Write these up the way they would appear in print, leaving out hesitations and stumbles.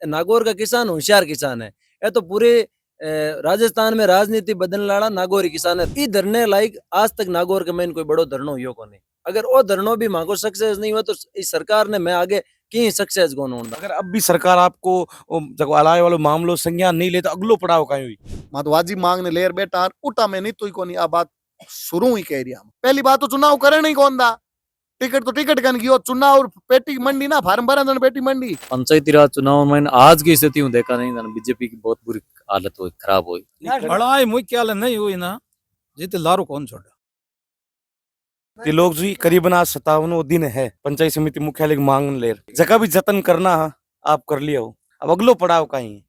नागौर का किसान होशियार किसान है। ये तो पूरे राजस्थान में राजनीति बदलने वाला नागौरी किसान है। ई धरने लायक आज तक नागौर के में कोई बड़ो धरनो हुयो कोनी। अगर वो धरनो भी मांगो सक्सेस नहीं हुआ तो इस सरकार ने मैं आगे की सक्सेस कोन होंदा। अगर अब भी सरकार आपको जब अलाय वालो मामलो संज्ञान नहीं ले तो अगलो पड़ाव कहीं हुई। मत वाजिब मांगने लेर बेटा उठा में नहीं तो कोनी आ बात शुरू ही कह रही हम। पहली बात तो चुनाव करे नहीं कौन दा टिकट तो टिकट कन गयो चुनाव पेटी मंडी ना फार्म भरा पेटी मंडी। पंचायती राज चुनाव में आज की स्थिति देखा नहीं बीजेपी की बहुत बुरी हालत हुई, खराब हुई। लड़ाई मुख्य नहीं हुई ना जीते लारू कौन छोड़ा। ये लोग जी करीबन आज 57 दिन है पंचायत समिति मुख्यालय की मांग ले जगह भी जतन करना आप कर लिया हो, अब अगलो पड़ाव कहीं।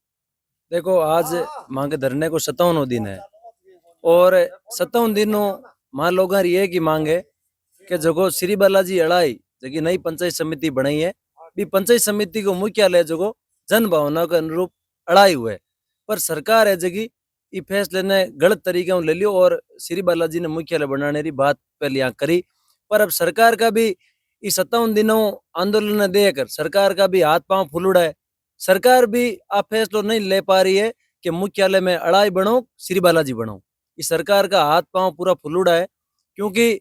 देखो आज मांगे धरने को 57 दिन है और 57 दिनों मां लोग ये की मांगे कि जगो श्री बालाजी अड़ाई जगह नई पंचायत समिति बनाई है भी पंचायत समिति को मुख्यालय जगो जन भावना के अनुरूप अड़ाई हुए पर सरकार है जगह ये फैसले ने गलत तरीके ले लियो और श्री बालाजी ने मुख्यालय बनाने की बात पहले यहाँ करी। पर अब सरकार का भी इस 57 दिनों आंदोलन ने देकर सरकार का भी हाथ पांव फुलुड़ा है। सरकार भी आप फैसलो नहीं ले पा रही है कि मुख्यालय में अड़ाई बनो श्री बालाजी बनो। इस सरकार का हाथ पांव पूरा फुलुड़ा है क्योंकि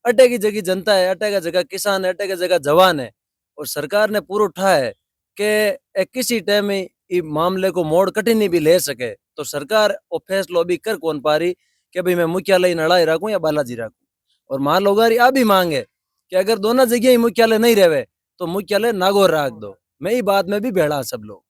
अटे की जगह जनता है, अटे का जगह किसान है, अटे का जगह जवान है और सरकार ने पूरा उठा है कि किसी टाइम में इस मामले को मोड़ कठिनी भी ले सके तो सरकार वो फैसलो भी कर कौन पा रही कि भाई मैं मुख्यालय अड़ाई रखूं या बालाजी रखूं। और मान लोग आ भी मांगे कि अगर दोनों जगह ही मुख्यालय नहीं रहे तो मुख्यालय नागौर रख दो। मैं ही बात में भी भेड़ा सब लोग,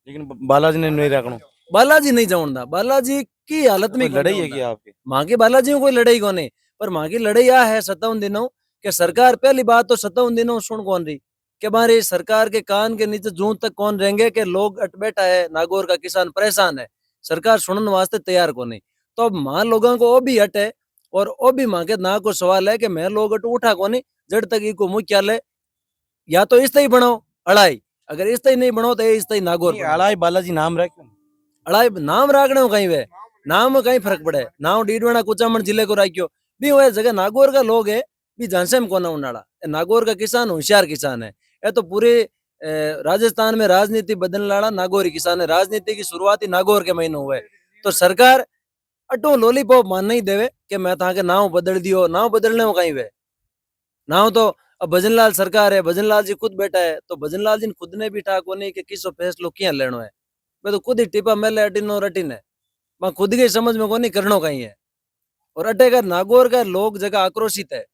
लेकिन बालाजी ने नहीं रखना, बालाजी नहीं जाऊंगा। बालाजी की हालत में लड़ाई है कि आपके माँ की बालाजी कोई लड़ाई को नहीं पर माँ की लड़ाई आ है 57 दिनों के सरकार। पहली बात तो 57 दिनों सुन कौन रही कि हमारी सरकार के कान के नीचे जून तक कौन रहेंगे कि लोग अट बैठा है, नागौर का किसान परेशान है, सरकार सुनने वास्ते तैयार को नहीं। तो अब मां लोगों को वो भी हटे और वो भी मां के ना को सवाल है कि मैं लोग अट उठा को नहीं जड़ तक इको मुख्यालय या तो इस तरह बनाओ अड़ाई, अगर इस तरह नहीं बनाओ तो इस तरह नागौर अड़ाई बालाजी नाम रख अड़ाई नाम रखने कहीं वे नाम में कहीं फर्क पड़े। नाम डीडवाना कुचामन जिले को राख्यो भी वह जगह नागौर का लोग है भी झांसे में कोना उनाड़ा। नागौर का किसान होशियार किसान है। ये तो पूरे राजस्थान में राजनीति बदलने वाला नागौरी किसान है। राजनीति की शुरुआत ही नागौर के महीने हुए तो सरकार अटो लॉलीपॉप मान नहीं देवे कि मैं ताके नाव बदल दियो। नाव बदलने में कहीं वे नाव तो अब भजनलाल सरकार है, भजनलाल जी खुद बैठा है तो भजनलाल जी खुद ने भी ठाको नहीं कि किसो फैसलो क्या लेनो है। मैं तो खुद ही टिपा मेले अटिनो रटिन है मैं खुद के समझ में को नहीं करनो कहीं है। और अटेकर नागौर का लोग जगह आक्रोशित है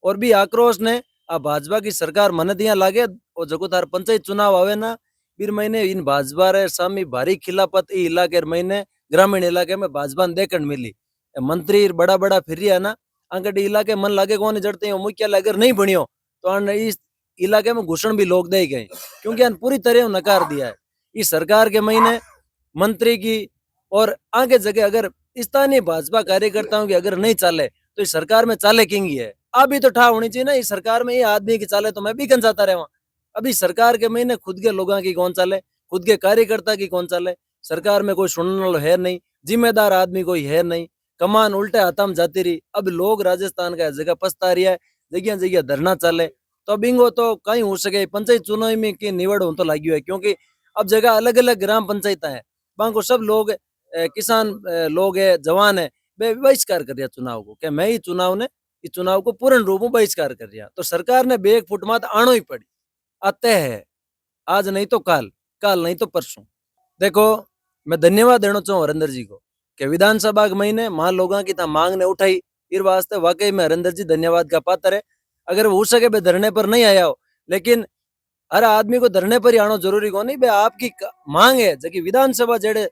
और भी आक्रोश ने आ भाजपा की सरकार मन दिया लागे और जगो तार पंचायत चुनाव आवे ना फिर महीने इन भाजपा रे सामी भारी खिलाफत इलाके महीने ग्रामीण इलाके में भाजपा ने देखने मिली। मंत्री बड़ा बड़ा फिर है ना अंकड़ी इलाके मन लागे कौन जड़ते मुख्यालय अगर नहीं बनियो तो इस इलाके में घुसण भी लोग दे गए क्योंकि पूरी तरह नकार दिया है इस सरकार के महीने मंत्री की। और आगे जगह अगर स्थानीय भाजपा कार्यकर्ताओं की अगर नहीं चाले तो इस सरकार में चाले किंगी है। अभी तो ठा होनी चाहिए ना इस सरकार में ये आदमी की चाले तो मैं भी कन जाता रहा। अभी सरकार के महीने खुद के लोगों की कौन चाले, खुद के कार्यकर्ता की कौन चाले। सरकार में कोई सुनने वाला है नहीं, जिम्मेदार आदमी कोई है नहीं, कमान उल्टे हाथा में जाती रही। अब लोग राजस्थान का जगह पछता रही है, जगह जगह धरना चाले तो बिंगो तो कहीं हो सके पंचायत चुनाव में की निवड़ हो तो लगी है क्योंकि अब जगह अलग अलग ग्राम पंचायत है बांको सब लोग किसान लोग है जवान है वे बहिष्कार कर दिया चुनाव को कि मैं ही चुनाव ने इस चुनाव को पूर्ण रूप में बहिष्कार कर दिया। तो सरकार ने बेग फुट मात आनो ही पड़ी आते है आज नहीं तो काल, काल नहीं तो परसों। देखो मैं धन्यवाद देना चाहूँ हरिंदर जी को कि विधानसभा के महीने मां लोगों की मांग ने उठाई इस वास्ते वाकई में हरिंदर जी धन्यवाद का पात्र है। अगर वो हो सके बे धरने पर नहीं आया हो लेकिन हर आदमी को धरने पर ही आना जरूरी को नहीं बे आपकी मांग है जबकि विधानसभा जेड़े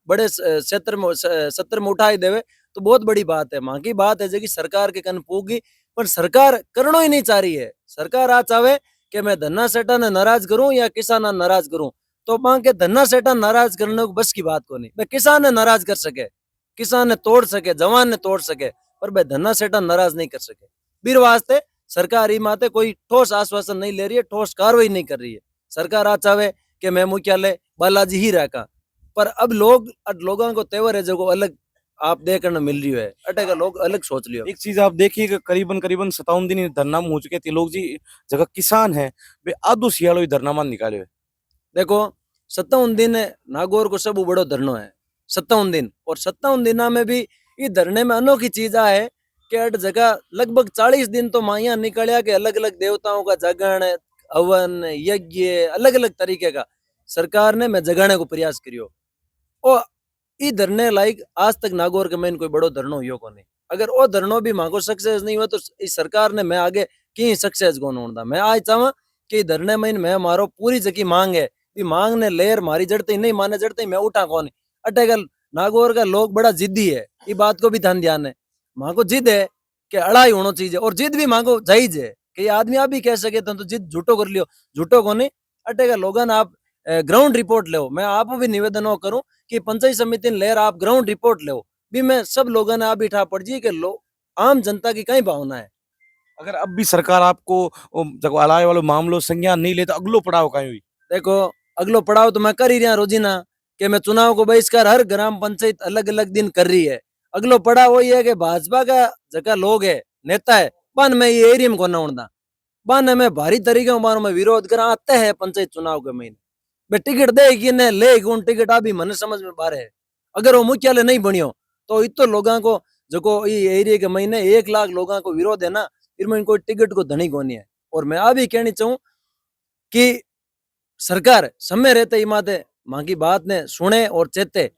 बड़े क्षेत्र में सत्र में उठाई देवे तो बहुत बड़ी बात है। मां की बात है जबकि सरकार के कन पूगी पर सरकार करना ही नहीं चाह रही है। सरकार आ चाहे कि मैं धन्ना सेठा ने नाराज करूं या किसान नाराज करूं तो मां के धन्ना सेठा नाराज करने को बस की बात को नहीं। भाई किसान ने नाराज कर सके, किसान ने तोड़ सके, जवान ने तोड़ सके पर भाई धन्ना सेठा नाराज नहीं कर सके। बीर वास्ते सरकार ई माते कोई ठोस आश्वासन नहीं ले रही है, ठोस कार्रवाई नहीं कर रही है। सरकार आ चाहे कि मैं मुख्यालय बालाजी ही रखा पर अब लोगों को तेवर है जो अलग आप देखने मिल रही है अटे का लोग अलग सोच लियो। एक चीज आप देखिए कि करीबन 57 दिन धरना में हो चुके थे लोग जी जगह किसान है वे आधो सियालो धरना मान निकाले हुए। देखो 57 दिन नागौर को सब बड़ो धरनो है 57 दिन। और 57 दिना में भी ये धरने में अनोखी चीज आ है कि हर जगह लगभग 40 दिन तो माइया निकलिया के अलग अलग देवताओं का जागरण हवन यज्ञ अलग अलग तरीके का सरकार ने मैं जगाने को प्रयास करियो। और ई धरने लाइक आज तक नागौर के में कोई बड़ो धरनो हुयो को नहीं। अगर वो धरनो भी मांगो सक्सेस नहीं हुआ तो इस सरकार ने मैं आगे की सक्सेस कौन होता। मैं आज चाहूँ कि धरने में मैं मारो पूरी जकी मांग है भी मांग ने लेर मारी जड़ते नहीं माने जड़ते मैं उठा कौन अटेगल। नागौर का लोग बड़ा जिद्दी है ये बात को भी ध्यान है। मांगो जिद है कि अड़ाई होना चाहिए और जिद भी मांगो जायज है कि आदमी आप भी कह सके तो जिद झूठो कर लियो झूठो को नहीं अटेगा लोगन आप ग्राउंड रिपोर्ट लो। मैं आप भी निवेदन करूं कि पंचायत समिति लेर आप ग्राउंड रिपोर्ट लो भी मैं सब लोगों ने आप बिठा पड़ जी के आम जनता की कई भावना है। अगर अब भी सरकार आपको जब अलाय वालों मामलों संज्ञान नहीं ले तो अगलो पड़ाव कहीं हुई। देखो अगलो पड़ाव तो मैं कर ही रहा रोजीना कि मैं चुनाव को बहिष्कार हर ग्राम पंचायत अलग अलग दिन कर रही है। अगलो पड़ाव वही है कि भाजपा का जगह लोग है नेता है बन में ये एरिया में कोना उड़ना बन में भारी तरीके में विरोध करा आते हैं पंचायत चुनाव के महीने मैं टिकट दे कि ने ले कौन टिकट अभी मन समझ में बारे है। अगर वो मुख्यालय नहीं बनियो तो इतो लोगों को जो ये एरिया के महीने 1 लाख लोगों को विरोध है ना इनमें कोई टिकट को धनी कोनी है। और मैं अभी कहनी चाहूँ कि सरकार समय रहते ही माते माँ की बात ने सुने और चेते।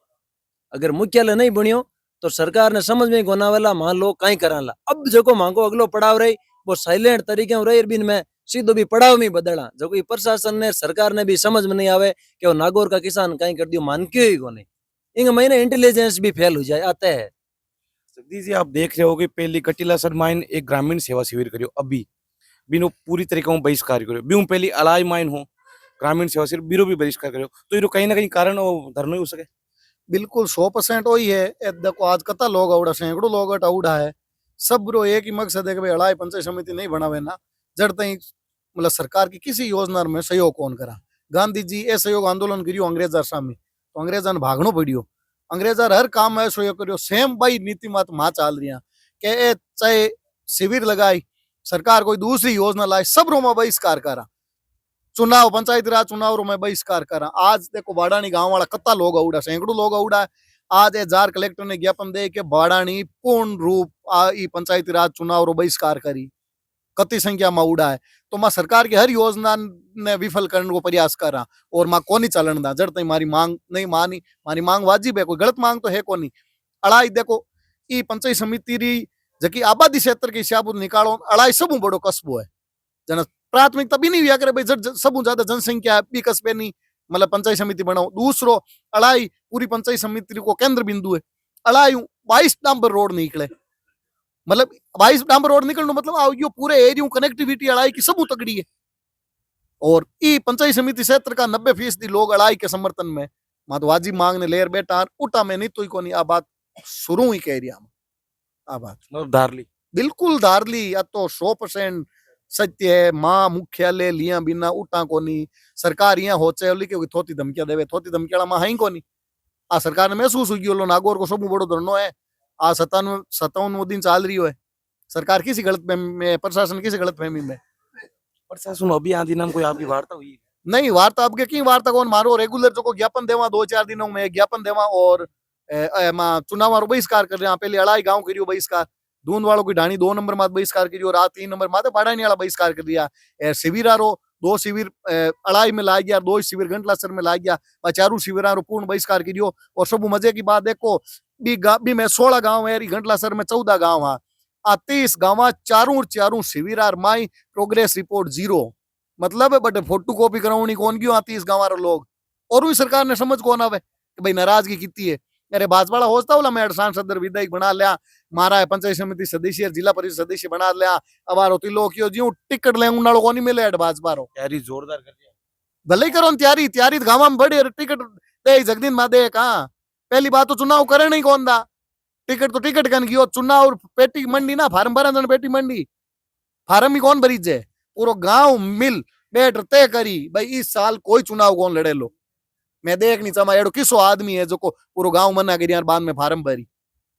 अगर मुख्यालय नहीं बनियो तो सरकार ने समझ में कोना वाला मान लो कहीं कराला। अब जो मांगो अगलो पड़ाव रही वो साइलेंट तरीके रही बिन में सीधो भी पड़ाव में बदला जो कि प्रशासन ने सरकार ने भी समझ में नहीं आवे कि वो नागौर का किसान कहीं कर दियो मान क्यों ही को नहीं इन महीने इंटेलिजेंस भी फेल हो जाए आते हैं। जगदीश जी आप देख रहे हो कि पहली कटीला सर माइन एक ग्रामीण सेवा शिविर करियो अभी बिनो पूरी तरीके में बहिष्कार करियो ब्यूं पहली अलाय माइन हो ग्रामीण सेवा शिविर बीरो भी बहिष्कार करियो तो ये कहीं ना कहीं कारण धरना हो सके। बिल्कुल 100% वही है। देखो आज कता लोग औड़ा सैकड़ों लोग औड़ा है सब रो एक ही मकसद है कि भाई अड़ाई पंचायत समिति नहीं बनावे ना जड़ तई मतलब सरकार की किसी योजना में सहयोग कौन करा। गांधी जी ए सहयोग आंदोलन करियो अंग्रेजा सामने तो अंग्रेजा ने भागनो पड़ियो अंग्रेजा हर काम में सहयोग करियो सेम भाई नीति मत मां चाल रही के चाहे शिविर लगाई सरकार कोई दूसरी योजना लाई सब रो में बहिष्कार करा चुनाव पंचायती राज चुनाव में बहिष्कार करा। आज देखो बाड़ानी गांव वाला कत्ता लोग औड़ा सैकड़ों लोग औड़ा आज जार कलेक्टर ने ज्ञापन दे के बाड़ानी पूर्ण रूप पंचायती राज चुनाव बहिष्कार करी कति संख्या में उड़ा है तो मां सरकार की हर योजना ने विफल करने को प्रयास करा और मां कोनी चलन दा जड़ तई मारी मांग नहीं मानी मारी मांग वाजिब है कोई गलत मांग तो है कोनी। अड़ाई देखो ई पंचायत समिति री जकी आबादी क्षेत्र के हिसाब निकालो अड़ाई सब बड़ो कस्बो है जन प्राथमिकता भी नहीं हुआ करे भाई सब ज्यादा जनसंख्या भी कस्बे नहीं मतलब पंचायत समिति बनाओ। दूसरो अड़ाई पूरी पंचायत समिति को केंद्र बिंदु है अड़ाई 22 डांबर रोड निकले मतलब 22 डांबर रोड निकलने मतलब यो पूरे एरिया कनेक्टिविटी अड़ाई की सब तगड़ी है और ई पंचायत समिति क्षेत्र का 90% लोग अड़ाई के समर्थन में माधवाजी मांग ने लेर बेटा उठा में नहीं तो कोनी आ बात शुरू ही कह रहा आ बात मतलब धारली बिल्कुल धारली या तो 100% सत्य है। मां मुख्यालय लिया बिना उठा कोनी सरकार यहाँ होचे क्योंकि थोती धमकिया देवे थोती धमकिया मां है कोनी आ सरकार ने महसूस हो गयो नागौर को सब बड़ो धरनो है आ 57 दिन चाल रही है सरकार किसी गलत में प्रशासन किसी गलत फहमी में प्रशासन अभी आदि नाम कोई आपकी वार्ता हुई नहीं वार्ता अब की वार्ता कौन मारो रेगुलर जो को ज्ञापन देवा 2-4 दिनों में ज्ञापन देवा और चुनाव बहिष्कार कर रहे हैं पहले अड़ाई गाँव करियो बहिष्कार दून वालों की ढाणी 2 नंबर मात बहिष्कार करियो रात 3 नंबर माते बाड़ानी वाला बहिष्कार कर दिया शिविर रो 2 शिविर अड़ाई में ला गया 2 शिविर घंटलासर में ला गया 4 शिविर पूर्ण बहिष्कार करियो। और सब मजे की बात देखो बी में 16 गाँव है घंटलासर में 14 गाँव है 30 गाँव चारों शिविर माई प्रोग्रेस रिपोर्ट 0 मतलब बट फोटो कॉपी करानी कौन क्यों 30 गाँव लोग और भी सरकार ने समझ कौन आवे कि भाई नाराजगी की है। अरे भाजपा होता बोला मैं सांसद विधायक बना लिया मारा है पंचायत समिति सदस्य जिला परिषद सदस्य बना लिया अब तिलो क्यों जी टिकट ले उन को नहीं मिले भाजपा रो तैयारी जोरदार कर दिया भले ही करो तैयारी तैयारी गाँव में बड़ी टिकट दे जगदीन मा दे कहा पहली बात तो चुनाव करे नहीं कौन दा टिकट तो टिकट कन गयो चुनाव पेटी मंडी ना फार्म भरा पेटी मंडी फार्म ही कौन भरी जे पूरा गाँव मिल बैठ तय करी भाई इस साल कोई चुनाव कौन लड़े लो मैं देख नहीं चाह एडो किसो आदमी है जो को पूरा गाँव मना करी बाद में फार्म भरी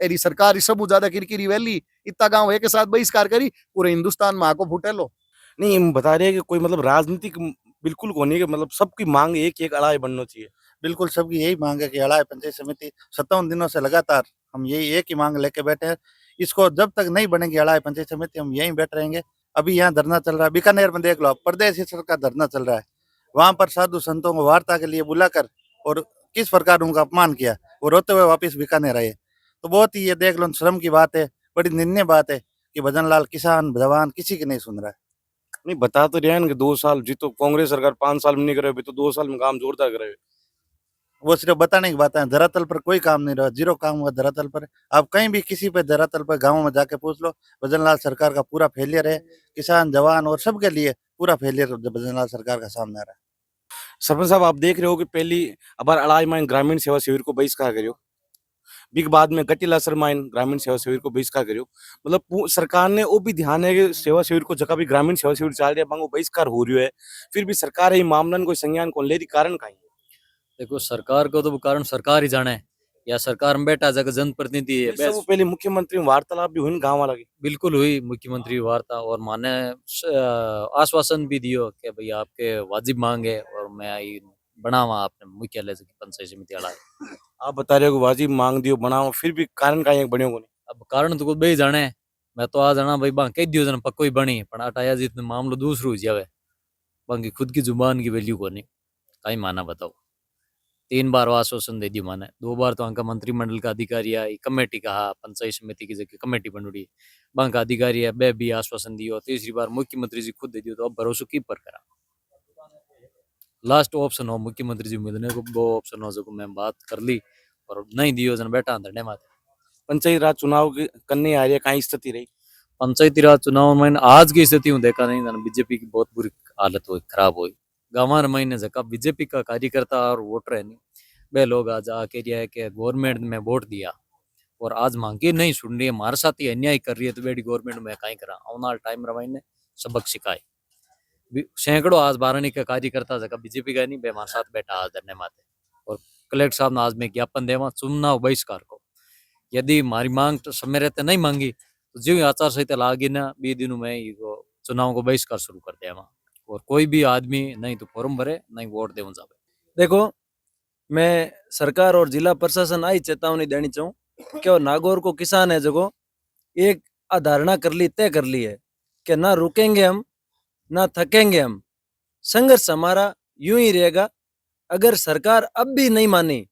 एरी सरकार सब ज्यादा किरकिरी वैली इतना गाँव एक साथ बहिष्कार करी पूरे हिंदुस्तान में आको फूटे लो नहीं हम बता रहे हैं कि कोई मतलब राजनीतिक बिल्कुल को नहीं कि मतलब सबकी मांग एक अड़ाई बनना चाहिए। बिल्कुल सबकी यही मांग है कि अड़ाई पंचायत समिति 57 दिनों से लगातार हम यही एक ही मांग लेके बैठे हैं। इसको जब तक नहीं बनेगी अड़ाई पंचायत समिति हम यहीं बैठ रहेंगे। अभी यहाँ धरना चल रहा है, बीकानेर में देख लो आप, प्रदेश स्तर का धरना चल रहा है। वहां पर साधु संतों को वार्ता के लिए बुलाकर और किस प्रकार उनका अपमान किया, वो रोते हुए वापस बीकानेर आए। तो बहुत ही ये देख लो शर्म की बात है, बड़ी निंदनीय बात है कि भजन लाल किसान जवान किसी की नहीं सुन रहा है। नहीं बता तो रहे हैं कि 2 साल जी तो कांग्रेस सरकार 5 साल में नहीं करे, अभी तो 2 साल में काम जोरदार करे। वो सिर्फ बताने की बात है, धरातल पर कोई काम नहीं रहा, जीरो काम हुआ धरातल पर। आप कहीं भी किसी पे धरातल पर गाँव में जाके पूछ लो, भजन लाल सरकार का पूरा फेलियर है। किसान जवान और सबके लिए पूरा फेलियर भजन लाल सरकार का सामने आ रहा है। सरपंच साहब आप देख रहे हो कि पहली अबार अड़ाई माइन ग्रामीण सेवा शिविर को बहिष्कार करियो, बिग बाद में गटिला सर माइन ग्रामीण सेवा शिविर को बहिष्कार करियो। मतलब सरकार ने वो भी ध्यान है कि सेवा शिविर को जगह भी ग्रामीण सेवा शिविर चल रहा है बांगो बहिष्कार हो रही है, फिर भी सरकार ये मामला कोई संज्ञान कौन ले रही, कारण का है? देखो सरकार को तो वो कारण सरकार ही जाने, या सरकार में बैठा जगह जनप्रतिनिधि है सब पहले मुख्यमंत्री वार्तालाप भी हुई गाँव वाला की। बिल्कुल हुई मुख्यमंत्री वार्ता, और माने आश्वासन भी दियो कि भाई आपके वाजिब मांग है और मैं आई बनावा आपने मुख्यालय से पंचायत समिति वाला। आप बता रहे हो कि वाजिब मांग दियो बनाओ, फिर भी कारण का एक बने को नहीं। अब कारण तो कुछ बे जाने, मैं तो आ जाना भाई बा कह दियो जन पक्को ही बनी पण अटाया जितने मामलो दूसरो हो जावे, बाकी खुद की जुबान की वैल्यू को नहीं कहीं माना बताओ। 3 बार आश्वासन दे दियो माने, 2 बार तो अंका मंत्रिमंडल का अधिकारी आई कमेटी कहा, पंचायत समिति की जगह कमेटी बनूड़ी बांका अधिकारी है बे भी आश्वासन दियो, तीसरी बार मुख्यमंत्री जी खुद दे दियो, तो अब भरोसा की पर करा। लास्ट ऑप्शन हो मुख्यमंत्री जी मिलने को, वो ऑप्शन हो जो मैं बात कर ली और नहीं दियो जन बैठा धरने माते। पंचायत राज चुनाव की करने आ रही है, कहीं स्थिति रही पंचायती राज चुनाव में आज की स्थिति हूँ देखा नहीं, बीजेपी की बहुत बुरी हालत हुई, खराब हुई। गांव महीने जगह बीजेपी का कार्यकर्ता और वोटर है नहीं, वे लोग आज आके रिया है कि गवर्नमेंट में वोट दिया और आज मांगे नहीं सुन रही है, हमारे साथ ही अन्याय कर रही है, तो बेड़ी गवर्नमेंट में कहीं करा आने टाइम रवाई ने सबक सिखाए। सैकड़ों आज बारानी का कार्यकर्ता जगह बीजेपी का नहीं, हमारे साथ बैठा आज धरने माते। और कलेक्टर साहब ने आज में ज्ञापन देवा चुनाव बहिष्कार को, यदि हमारी मांग तो समय रहते नहीं मांगी तो जो आचार संहिता लागी ना 20 दिनों में चुनाव को बहिष्कार शुरू कर दिया वहाँ, और कोई भी आदमी नहीं तो फॉर्म भरे नहीं वोट दे जावे। देखो मैं सरकार और जिला प्रशासन आई चेतावनी देनी चाहूँ कि नागौर को किसान है जगो एक अधारणा कर ली, तय कर ली है कि ना रुकेंगे हम ना थकेंगे हम, संघर्ष हमारा यूं ही रहेगा। अगर सरकार अब भी नहीं मानी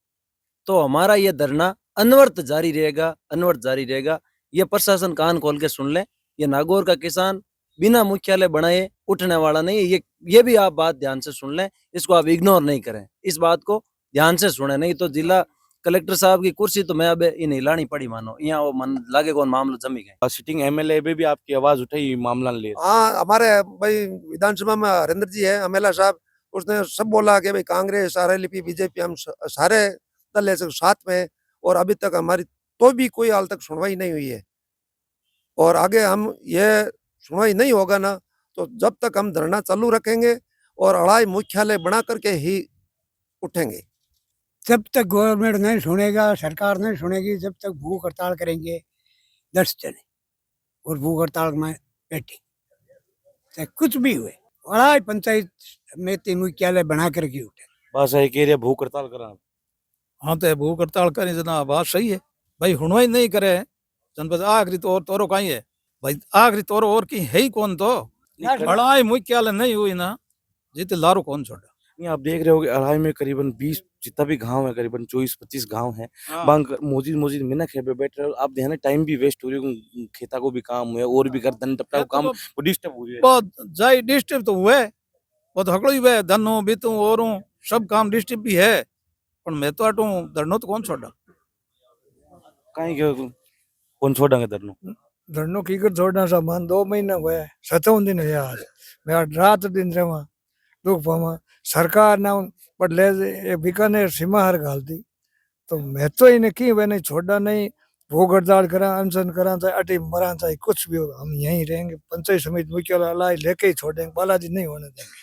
तो हमारा ये धरना अनवरत जारी रहेगा। ये प्रशासन कान खोल के सुन ले, ये नागौर का किसान बिना मुख्यालय बनाए उठने वाला नहीं है। ये भी आप बात ध्यान से सुन लें, इसको आप इग्नोर नहीं करें, इस बात को ध्यान से सुने, नहीं तो जिला कलेक्टर साहब की कुर्सी तो मैं अब इन्हें हिलानी पड़ी मानो, यहाँ वो मन लागे कौन मामला जमी गए। सिटिंग एमएलए भी आपकी आवाज उठाई मामला ले। हाँ, हमारे भाई विधानसभा में हरेंद्र जी है एमएलए साहब, उसने सब बोला कि भाई कांग्रेस आरएलपी बीजेपी हम सारे दल है साथ में, और अभी तक हमारी तो भी कोई हाल तक सुनवाई नहीं हुई है। और आगे हम ये सुनवाई नहीं होगा ना तो जब तक हम धरना चालू रखेंगे और अड़ाई मुख्यालय बना करके ही उठेंगे। जब तक गवर्नमेंट नहीं सुनेगा, सरकार नहीं सुनेगी, जब तक भूख हड़ताल करेंगे 10 जने और भूख हड़ताल में बैठे, चाहे कुछ भी हुए, अड़ाई पंचायत समिति मुख्यालय बना करके उठे। बस एक एरिया भूख हड़ताल करा। हाँ तो भूख हड़ताल करें जना बात सही है भाई, हुणवाई नहीं करे जनपद आखिरी तो और तोरो कहीं है भाई, आखिरी तोरो और की है ही कौन, तो अड़ाई मुख्यालय नहीं हुई ना जीते लारो कौन छोड़ा। नहीं आप देख रहे हो कि अढ़ाई में करीबन 20 जितना भी गांव है, करीबन 24-25 गांव है, बांग मोजिद मिनक है बैठ रहे हो आप, ध्यान टाइम भी वेस्ट हो रही है, खेता को भी काम है और भी कर धन टपटा को काम डिस्टर्ब हो रही है। बहुत जाई डिस्टर्ब तो हुए, बहुत हकड़ो ही हुए, धनो बीतू और सब काम डिस्टर्ब भी है, पर मैं तो अटू धरनो तो कौन छोड़ा। कहीं कौन छोड़ेंगे धरनो की कर छोड़ना सामान 2 महीने हुए, 57 दिन है आज, मैं रात दिन रहा दुख पावा, सरकार ना पर ले बीकानेर सीमा हर गाल दी, तो मैं तो इन्हें की वे नहीं छोड़ा नहीं, भूख हड़ताल करा, अनशन करा, चाहे अटी मरा, चाहे कुछ भी हो, हम यहीं रहेंगे। पंचायत समिति मुख्यालय अलाई लेके ही छोड़ेंगे, बालाजी नहीं होने देंगे।